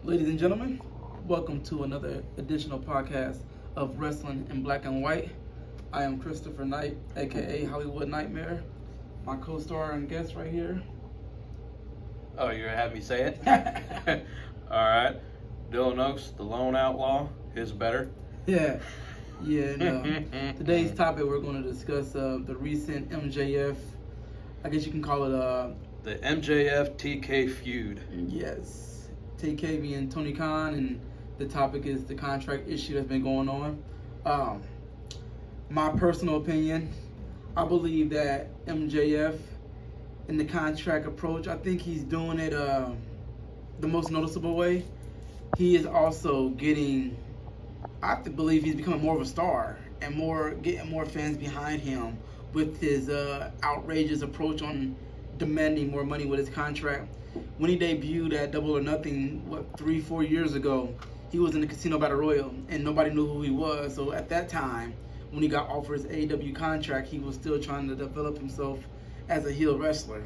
Ladies and gentlemen, welcome to another additional podcast of Wrestling in Black and White. I am Christopher Knight, aka Hollywood Nightmare. My co-star and guest right here. Oh, you're gonna have me say it? All right. Dylan Oaks, the lone outlaw, is better. Yeah. Today's topic we're going to discuss the recent MJF. I guess you can call it The MJF TK feud. yes. TK being Tony Khan, and the topic is the contract issue that's been going on. My personal opinion, I believe that MJF in the contract approach, I think he's doing it the most noticeable way. He is also getting, I believe he's becoming more of a star and getting more fans behind him with his outrageous approach on demanding more money with his contract. When he debuted at Double or Nothing, 3-4 years ago, he was in the Casino Battle Royal and nobody knew who he was. So at that time, when he got offered his AEW contract, he was still trying to develop himself as a heel wrestler.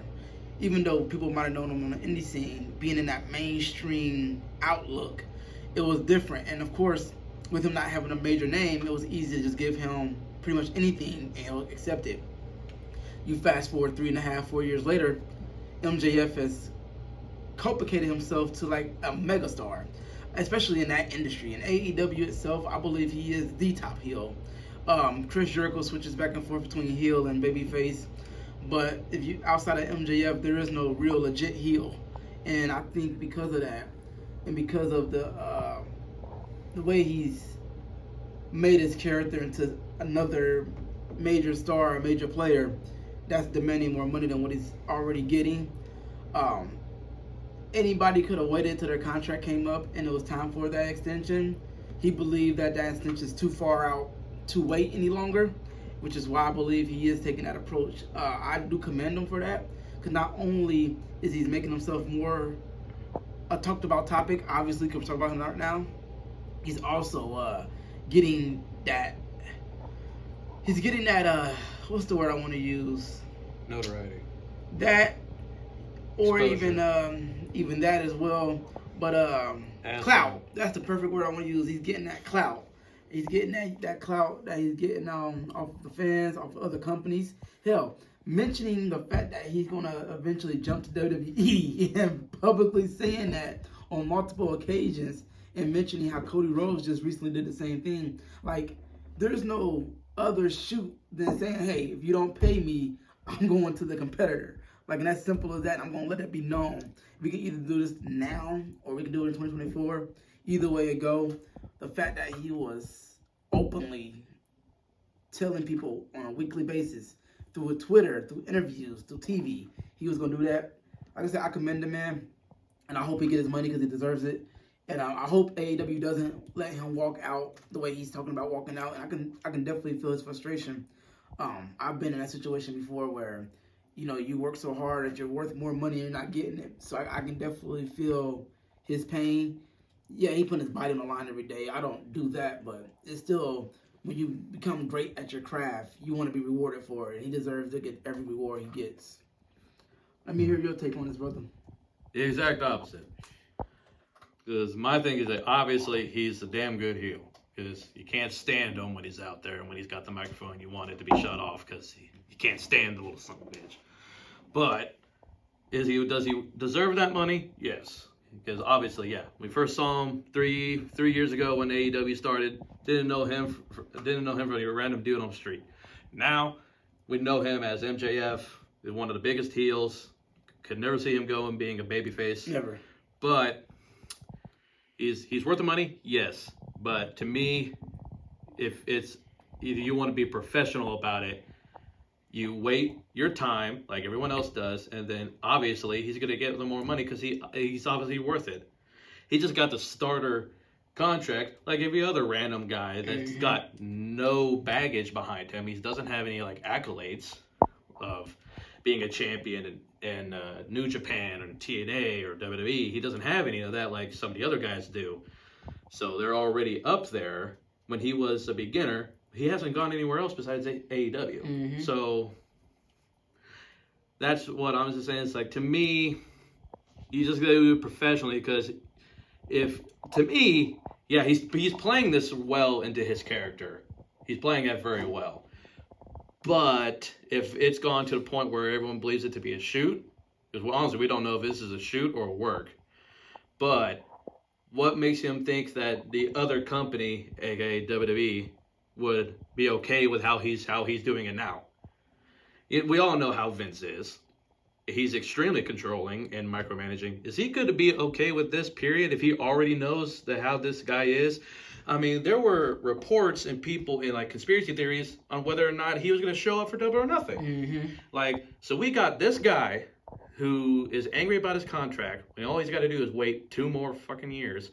Even though people might have known him on the indie scene, being in that mainstream outlook, it was different. And of course, with him not having a major name, it was easy to just give him pretty much anything and he'll accept it. You fast forward 3.5-4 years later, MJF has complicated himself to like a megastar, especially in that industry. In AEW itself, I believe he is the top heel. Chris Jericho switches back and forth between heel and babyface, but if you outside of MJF, there is no real legit heel. And I think because of that, and because of the way he's made his character into another major star, a major player, that's demanding more money than what he's already getting. Anybody could have waited till their contract came up and it was time for that extension. He believed that extension is too far out to wait any longer, which is why I believe he is taking that approach. I do commend him for that, because not only is he making himself more a talked about topic, obviously, because we're talking about him right now, he's also getting that. He's getting that. What's the word I want to use? Notoriety. That, or Exposure. even that as well. But clout. That's the perfect word I want to use. He's getting that clout. He's getting that clout that he's getting off the fans, off other companies. Hell, mentioning the fact that he's gonna eventually jump to WWE and publicly saying that on multiple occasions, and mentioning how Cody Rhodes just recently did the same thing. Like, there's no other shoot than saying, hey, if you don't pay me, I'm going to the competitor. Like, and that's simple as that. I'm going to let it be known. We can either do this now or we can do it in 2024. Either way it go. The fact that he was openly telling people on a weekly basis through Twitter, through interviews, through TV, he was going to do that. Like I said, I commend the man, and I hope he gets his money because he deserves it. And I hope AEW doesn't let him walk out the way he's talking about walking out. And I can definitely feel his frustration. I've been in that situation before where, you work so hard that you're worth more money and you're not getting it. So I can definitely feel his pain. Yeah, he put his body on the line every day. I don't do that, but it's still, when you become great at your craft, you want to be rewarded for it. He deserves to get every reward he gets. Let me hear your take on this, brother. The exact opposite. Because my thing is that obviously he's a damn good heel. Because you can't stand him when he's out there, and when he's got the microphone, you want it to be shut off because you can't stand the little son of a bitch. But does he deserve that money? Yes. Because obviously, yeah, we first saw him three years ago when AEW started. Didn't know him from a random dude on the street. Now we know him as MJF, one of the biggest heels. Could never see him going being a babyface. Never. But he's worth the money, yes. But to me, if it's either you want to be professional about it, you wait your time like everyone else does, and then obviously he's going to get the more money because he's obviously worth it. He just got the starter contract like every other random guy that's got no baggage behind him. He doesn't have any like accolades of being a champion in New Japan or TNA or WWE. He doesn't have any of that like some of the other guys do. So they're already up there. When he was a beginner, he hasn't gone anywhere else besides AEW. So that's what I'm just saying. It's like, to me, you just got to do it professionally, because if to me, yeah, he's playing this well into his character. He's playing it very well. But if it's gone to the point where everyone believes it to be a shoot, because honestly, we don't know if this is a shoot or a work. But what makes him think that the other company, aka WWE, would be okay with how he's doing it now? We all know how Vince is. He's extremely controlling and micromanaging. Is he going to be okay with this period if he already knows how this guy is? I mean, there were reports and people in like conspiracy theories on whether or not he was going to show up for Double or Nothing. Mm-hmm. Like, so we got this guy who is angry about his contract, and all he's got to do is wait 2 more fucking years.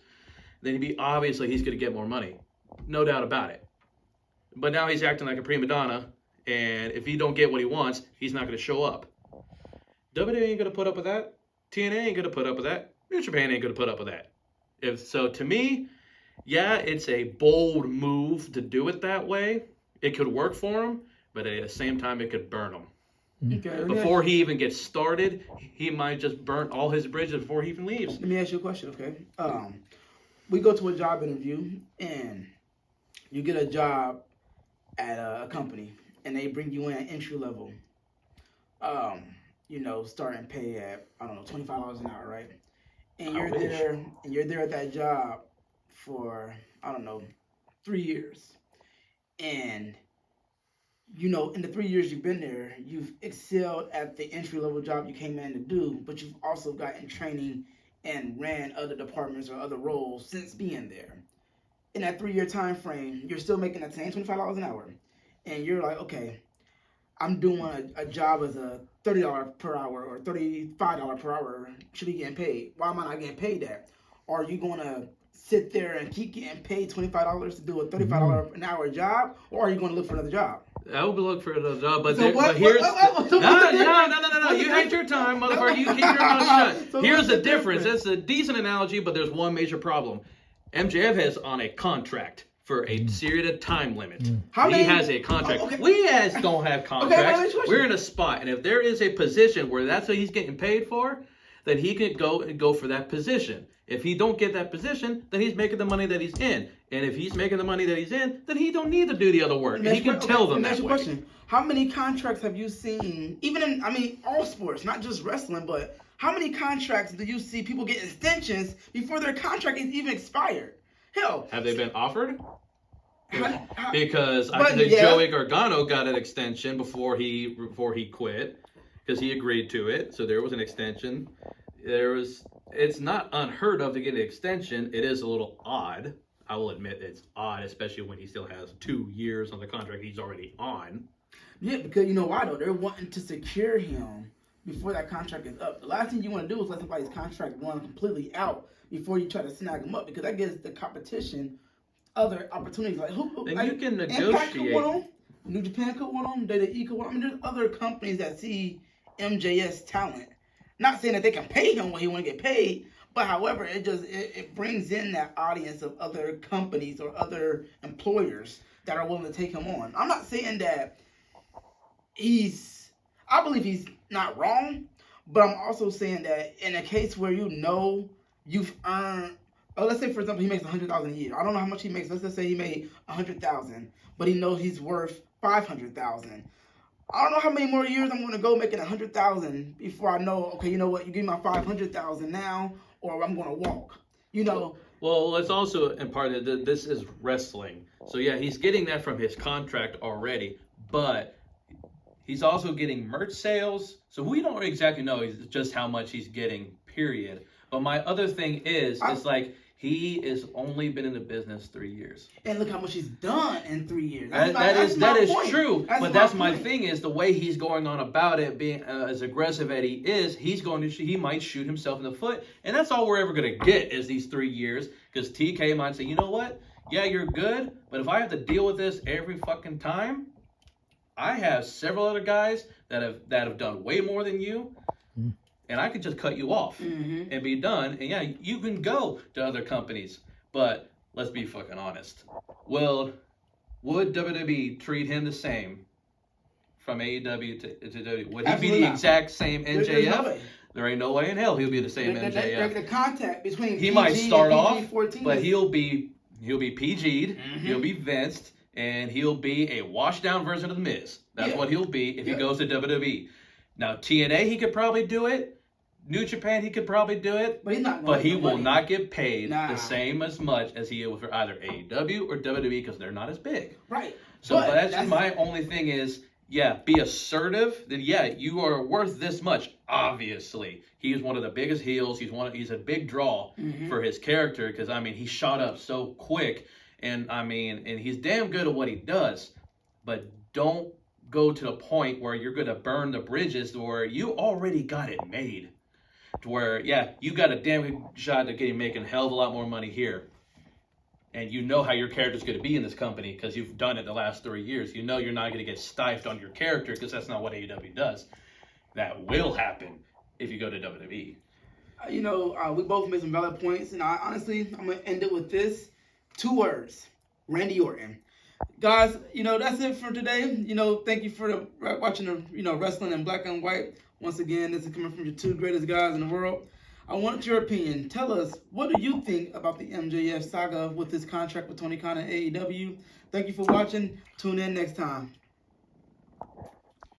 Then obviously he's going to get more money, no doubt about it. But now he's acting like a prima donna, and if he don't get what he wants, he's not going to show up. WWE ain't going to put up with that. TNA ain't going to put up with that. New Japan ain't going to put up with that. If so, to me, yeah, it's a bold move to do it that way. It could work for him, but at the same time, it could burn him. Okay. Before he even gets started, he might just burn all his bridges before he even leaves. Let me ask you a question, okay? We go to a job interview, and you get a job at a company, and they bring you in at entry level. Starting pay at, I don't know, $25 an hour, right? And you're there at that job for, I don't know, 3 years. And, in the 3 years you've been there, you've excelled at the entry-level job you came in to do, but you've also gotten training and ran other departments or other roles since being there. In that 3-year time frame, you're still making that same $25 an hour. And you're like, okay, I'm doing a job as a $30 per hour or $35 per hour should be getting paid. Why am I not getting paid that? Are you going to sit there and keep getting paid $25 to do a $35 an hour job, or are you going to look for another job? I would look for another job, but, So but here's... no. You had your time, motherfucker. You keep your mouth shut. So Here's what's the the difference. difference? That's a decent analogy, but there's one major problem. MJF is on a contract for a serious time limit. He has a contract. Oh, okay. We as don't have contracts. Okay, We're in a spot, and if there is a position where that's what he's getting paid for, then he can go for that position. If he don't get that position, then he's making the money that he's in. And if he's making the money that he's in, then he don't need to do the other work. And he can tell them that way. Question. How many contracts have you seen, even in, all sports, not just wrestling, but how many contracts do you see people get extensions before their contract is even expired? Hell. Have they been offered? Because I think Joey Gargano got an extension before he quit because he agreed to it. So there was an extension. It's not unheard of to get an extension. It is a little odd. I will admit it's odd, especially when he still has 2 years on the contract he's already on. Yeah, because you know why though? They're wanting to secure him before that contract is up. The last thing you want to do is let somebody's contract run completely out before you try to snag him up, because that gives the competition other opportunities. Like who? Then like, you can Impact negotiate. could want him. New Japan could want him. WWE could want him. There's other companies that see MJS talent. Not saying that they can pay him what he want to get paid, but however, it brings in that audience of other companies or other employers that are willing to take him on. I'm not saying that I believe he's not wrong, but I'm also saying that in a case where you've earned, let's say for example he makes $100,000 a year. I don't know how much he makes. Let's just say he made $100,000, but he knows he's worth $500,000. I don't know how many more years I'm going to go making $100,000 before I know, okay, you know what, you give me my $500,000 now, or I'm going to walk. Well, it's also in part that this is wrestling. So yeah, he's getting that from his contract already, but he's also getting merch sales. So we don't exactly know just how much he's getting, period. But my other thing is like he has only been in the business 3 years. And look how much he's done in 3 years. That is true. That's my point. thing is the way he's going on about it, being as aggressive as he is, he might shoot himself in the foot. And that's all we're ever going to get is these 3 years. Because TK might say, you know what? Yeah, you're good. But if I have to deal with this every fucking time, I have several other guys that have done way more than you. And I could just cut you off and be done. And yeah, you can go to other companies. But let's be fucking honest. Would WWE treat him the same from AEW to WWE? Would he be the exact same MJF? there ain't no way in hell he'll be the same MJF. The contact between He PG might start and off, PG-14 but is- he'll be PG'd, he'll be Vinced, and he'll be a washed down version of the Miz. That's what he'll be if he goes to WWE. Now TNA, he could probably do it. New Japan, he could probably do it. But he's not. But he will money. not get paid Nah. the same as much as he will for either AEW or WWE because they're not as big. Right. So But that's just my only thing is, yeah, be assertive. Then yeah, you are worth this much. Obviously, he's one of the biggest heels. He's a big draw for his character because I mean he shot up so quick, and I mean and he's damn good at what he does. But don't go to the point where you're gonna burn the bridges where you already got it made. To where yeah, you got a damn good shot at getting making a hell of a lot more money here. And you know how your character's going to be in this company because you've done it the last 3 years. You know you're not going to get stifled on your character because that's not what AEW does. That will happen if you go to WWE. We both made some valid points, and honestly, I'm gonna end it with this: 2 words: Randy Orton. Guys, that's it for today. Thank you for watching the wrestling in black and white. Once again, this is coming from your 2 greatest guys in the world. I want your opinion. Tell us, what do you think about the MJF saga with his contract with Tony Khan and AEW? Thank you for watching. Tune in next time.